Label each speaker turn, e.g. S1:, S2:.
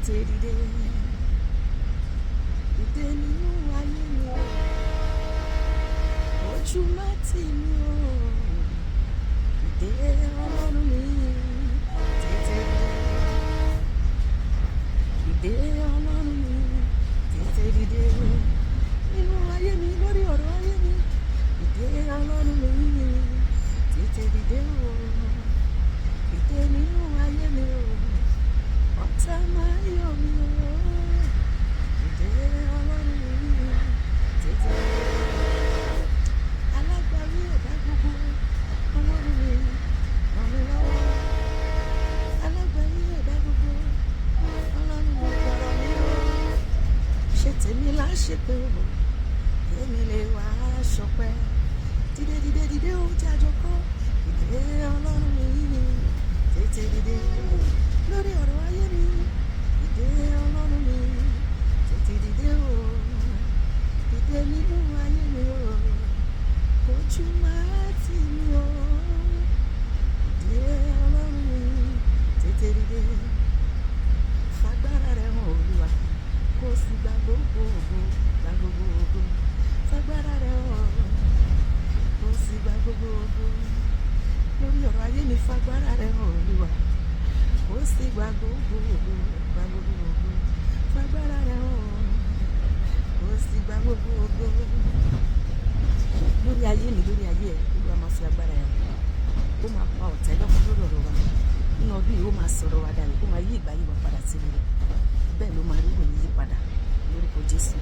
S1: tètè dìde dìde nínú ayé mi o, ojú má tì mí o, dìde Ọlọ́run mi, tètè dìde Ọlọ́run mi, tètè dìde nínú ayé mi, lórí ọ̀rọ̀ ayé mi, dìde Ọlọ́run mi, tètè dìde o, dìde nínú ayé mi o, ọ̀tá máa yọ̀ mí o, dìde Ọlọ́run mi, tètè alágbàwí ẹ̀dá gbogbo, Ọlọ́run mi ràn mí lọ́wọ́, alágbàwí ẹ̀dá gbogbo, Ọlọ́run mi gbọ́rọ̀ mi o, ṣe tèmi láṣepé o, èmi lè wá ṣọpẹ́, dìde dìde dìde o jẹ́ àjọkọ́, dìde Ọlọ́run mi, tètè dìde lórí ọ̀rọ̀ ayé mi, dìde Ọlọ́run mi, tètè dìde o, dìde nínú ayé mi o, ojú máa tì mí o, dìde Ọlọ́run mi, tètè dìde fagbára rẹ̀ hàn Olúwa, kó sì gba gbogbo ògo, gba gbogbo ògo, fagbára rẹ̀ hàn, kó sì gba gbogbo ògo lórí ọ̀rọ̀ ayé mi, fagbára rẹ̀ hàn Olúwa, kó sì gba gbogbo ògo, gba gbogbo ògo, fagbára rẹ̀ hàn, kó sì gba gbogbo ògo lórí ayé mi, lórí ayé ẹ̀. Olúwa máa fi agbára ẹ̀ hàn, ó máa pa ọ̀tá lọ́kàn lórí ọ̀rọ̀ wa nínú ọdún yìí, ó máa sọ̀rọ̀ wa dayọ̀, ó máa yí ìgbà yìí wa padà sí rere, bẹ́ẹ̀ ló máa rí ìròyìn yí padà lórúkọ Jésù.